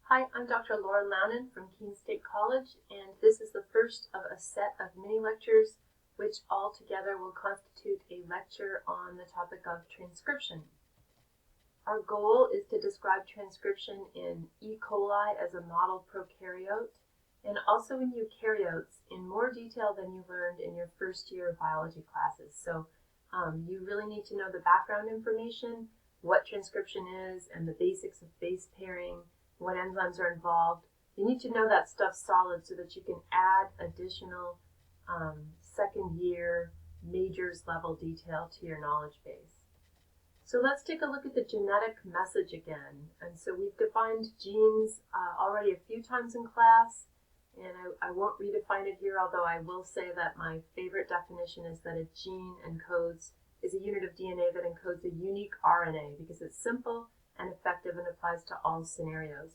Hi, I'm Dr. Launen from Keene State College, and this is the first of a set of mini lectures which all together will constitute a lecture on the topic of transcription. Our goal is to describe transcription in E. coli as a model prokaryote and also in eukaryotes in more detail than you learned in your first year of biology classes. So you really need to know the background information, what transcription is, and the basics of base pairing, what enzymes are involved. You need to know that stuff solid so that you can add additional second year majors level detail to your knowledge base. So let's take a look at the genetic message again. And so we've defined genes already a few times in class, and I won't redefine it here, although I will say that my favorite definition is that a gene is a unit of DNA that encodes a unique RNA because it's simple and effective and applies to all scenarios.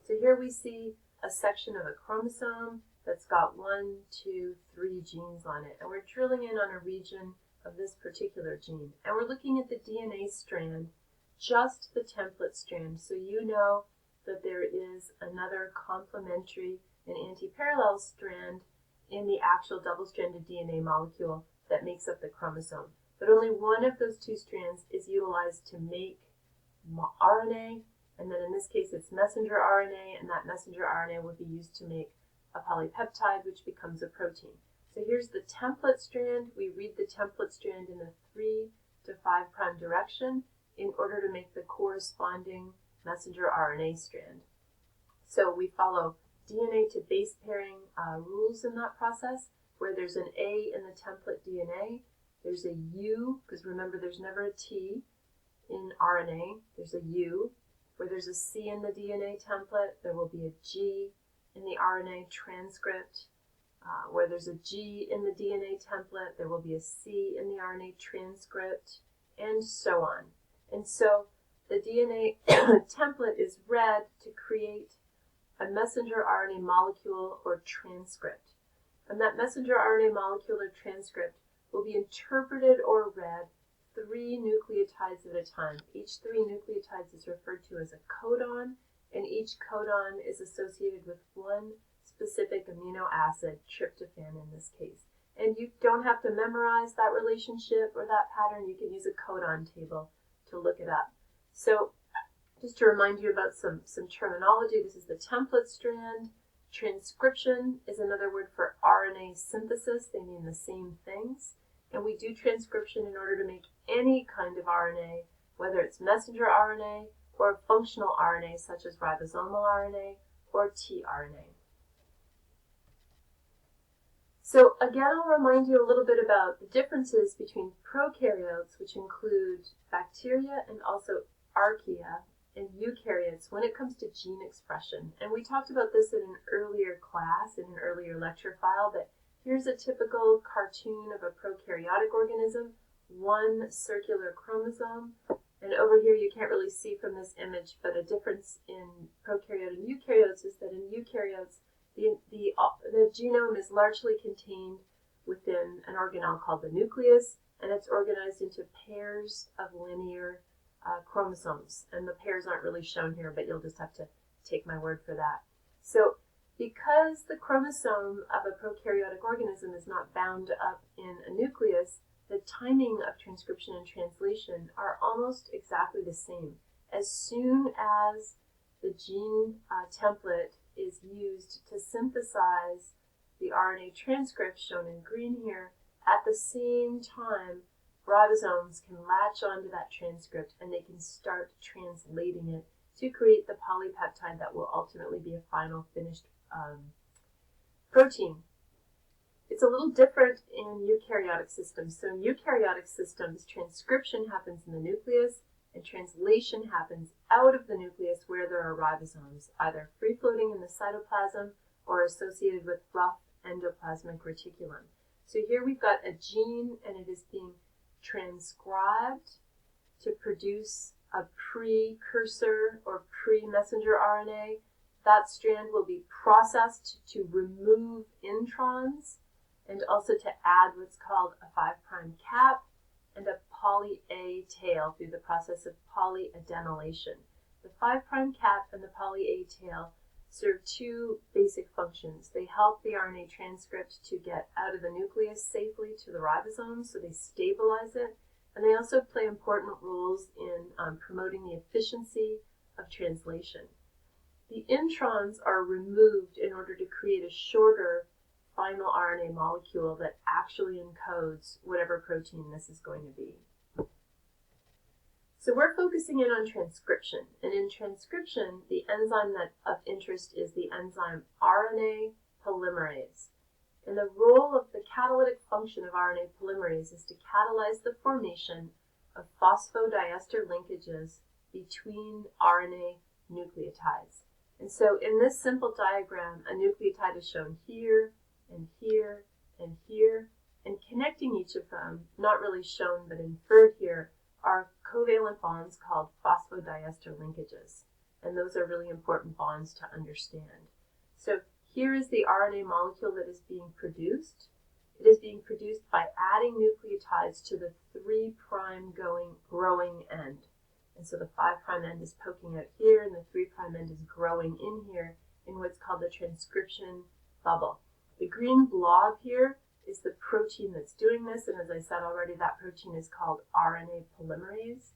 So here we see a section of a chromosome that's got 1, 2, 3 genes on it, and we're drilling in on a region of this particular gene. And we're looking at the DNA strand, just the template strand, so you know that there is another complementary and anti-parallel strand in the actual double-stranded DNA molecule that makes up the chromosome. But only one of those two strands is utilized to make RNA, and then in this case it's messenger RNA, and that messenger RNA will be used to make a polypeptide, which becomes a protein. So here's the template strand. We read the template strand in the 3 to 5' direction in order to make the corresponding messenger RNA strand. So we follow DNA to base pairing rules in that process, where there's an A in the template DNA, there's a U, because remember there's never a T in RNA, there's a U. Where there's a C in the DNA template, there will be a G in the RNA transcript. Where there's a G in the DNA template, there will be a C in the RNA transcript, and so on. And so the DNA template is read to create a messenger RNA molecule or transcript. And that messenger RNA molecule or transcript will be interpreted or read 3 nucleotides at a time. Each 3 nucleotides is referred to as a codon, and each codon is associated with one specific amino acid, tryptophan in this case. And you don't have to memorize that relationship or that pattern. You can use a codon table to look it up. So just to remind you about some terminology, this is the template strand. Transcription is another word for RNA synthesis. They mean the same things. And we do transcription in order to make any kind of RNA, whether it's messenger RNA or functional RNA such as ribosomal RNA or tRNA. So again, I'll remind you a little bit about the differences between prokaryotes, which include bacteria and also archaea, and eukaryotes when it comes to gene expression. And we talked about this in an earlier class, in an earlier lecture file, but here's a typical cartoon of a prokaryotic organism, 1 circular chromosome. And over here you can't really see from this image, but a difference in prokaryote and eukaryotes is that in eukaryotes, the genome is largely contained within an organelle called the nucleus, and it's organized into pairs of linear chromosomes. And the pairs aren't really shown here, but you'll just have to take my word for that. So because the chromosome of a prokaryotic organism is not bound up in a nucleus, the timing of transcription and translation are almost exactly the same. As soon as the gene template is used to synthesize the RNA transcript, shown in green here, at the same time, ribosomes can latch onto that transcript and they can start translating it to create the polypeptide that will ultimately be a final finished protein. It's a little different in eukaryotic systems. So in eukaryotic systems, transcription happens in the nucleus and translation happens out of the nucleus where there are ribosomes, either free-floating in the cytoplasm or associated with rough endoplasmic reticulum. So here we've got a gene and it is being transcribed to produce a precursor or pre-messenger RNA. That strand will be processed to remove introns and also to add what's called a 5' cap and a poly A tail through the process of polyadenylation. The the 5' cap and the poly A tail serve two basic functions. They help the RNA transcript to get out of the nucleus safely to the ribosome, so they stabilize it, and they also play important roles in promoting the efficiency of translation. The introns are removed in order to create a shorter final RNA molecule that actually encodes whatever protein this is going to be. So we're focusing in on transcription, and in transcription, the enzyme of interest is the enzyme RNA polymerase. And the role of the catalytic function of RNA polymerase is to catalyze the formation of phosphodiester linkages between RNA nucleotides. And so in this simple diagram, a nucleotide is shown here, and here, and here, and connecting each of them, not really shown but inferred here, are covalent bonds called phosphodiester linkages. And those are really important bonds to understand. So here is the RNA molecule that is being produced. It is being produced by adding nucleotides to the 3' growing end. And so the 5' end is poking out here, and the 3' end is growing in here in what's called the transcription bubble. The green blob here is the protein that's doing this, and as I said already, that protein is called RNA polymerase.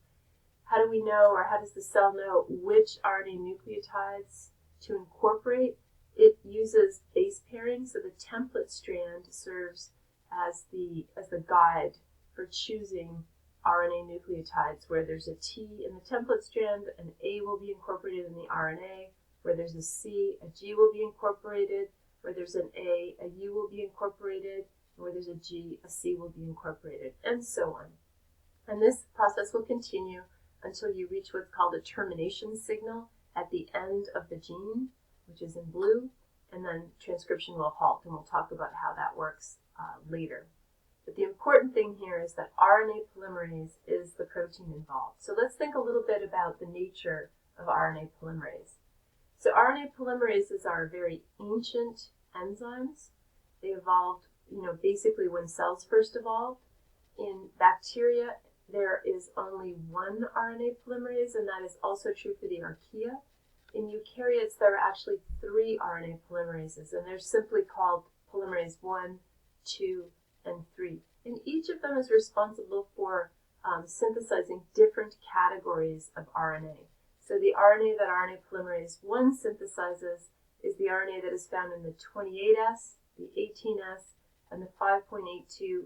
How do we know, or how does the cell know which RNA nucleotides to incorporate? It uses base pairing, so the template strand serves as the guide for choosing RNA nucleotides. Where there's a T in the template strand, an A will be incorporated in the RNA. Where there's a C, a G will be incorporated. Where there's an A U will be incorporated. And where there's a G, a C will be incorporated, and so on. And this process will continue until you reach what's called a termination signal at the end of the gene, which is in blue, and then transcription will halt, and we'll talk about how that works later. But the important thing here is that RNA polymerase is the protein involved. So let's think a little bit about the nature of RNA polymerase. So RNA polymerases are very ancient enzymes. They evolved, basically when cells first evolved. In bacteria, there is only one RNA polymerase, and that is also true for the archaea. In eukaryotes, there are actually 3 RNA polymerases, and they're simply called polymerase 1, 2, and 3. And each of them is responsible for synthesizing different categories of RNA. So the RNA that RNA polymerase 1 synthesizes is the RNA that is found in the 28S, the 18S, and the 5.82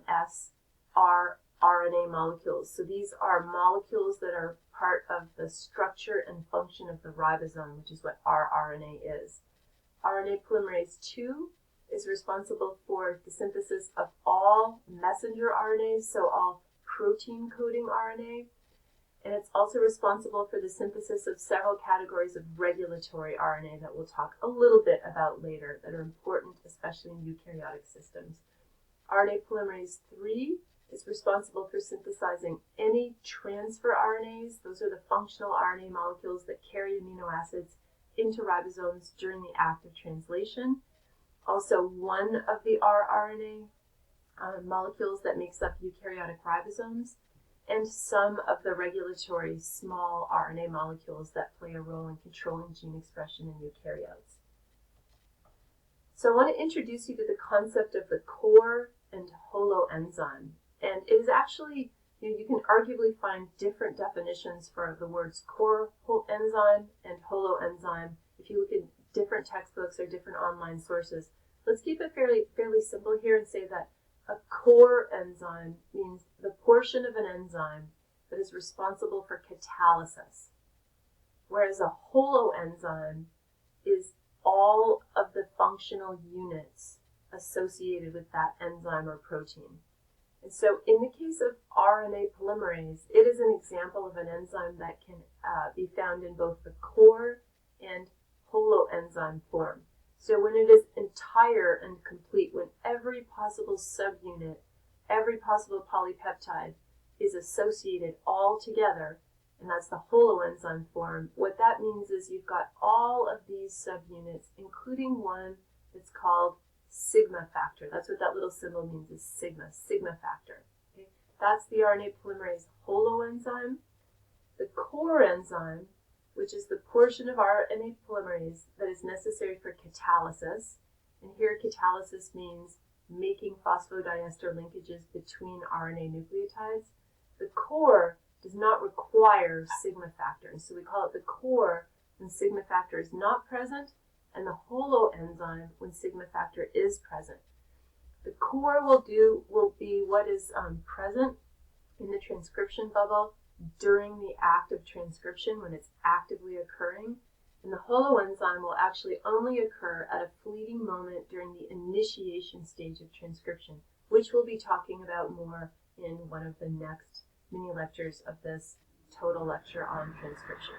S are RNA molecules. So these are molecules that are part of the structure and function of the ribosome, which is what rRNA is. RNA polymerase 2 is responsible for the synthesis of all messenger RNAs, so all protein coding RNA. And it's also responsible for the synthesis of several categories of regulatory RNA that we'll talk a little bit about later that are important, especially in eukaryotic systems. RNA polymerase 3 is responsible for synthesizing any transfer RNAs. Those are the functional RNA molecules that carry amino acids into ribosomes during the act of translation. Also, one of the rRNA molecules that makes up eukaryotic ribosomes, and some of the regulatory small RNA molecules that play a role in controlling gene expression in eukaryotes. So I want to introduce you to the concept of the core and holoenzyme. And it is actually, you can arguably find different definitions for the words core enzyme and holoenzyme if you look at different textbooks or different online sources. Let's keep it fairly simple here and say that a core enzyme means the portion of an enzyme that is responsible for catalysis, whereas a holoenzyme is all of the functional units associated with that enzyme or protein. And so in the case of RNA polymerase, it is an example of an enzyme that can be found in both the core and holoenzyme form. So when it is entire and complete, when every possible subunit, every possible polypeptide is associated all together, and that's the holoenzyme form, what that means is you've got all of these subunits, including one that's called sigma factor. That's what that little symbol means, is sigma factor. Okay? That's the RNA polymerase holoenzyme. The core enzyme, which is the portion of RNA polymerase that is necessary for catalysis, and here catalysis means making phosphodiester linkages between RNA nucleotides. The core does not require sigma factor, and so we call it the core when sigma factor is not present, and the holoenzyme when sigma factor is present. The core will be what is present in the transcription bubble during the act of transcription when it's actively occurring, and the holoenzyme will actually only occur at a fleeting moment during the initiation stage of transcription, which we'll be talking about more in one of the next mini lectures of this total lecture on transcription.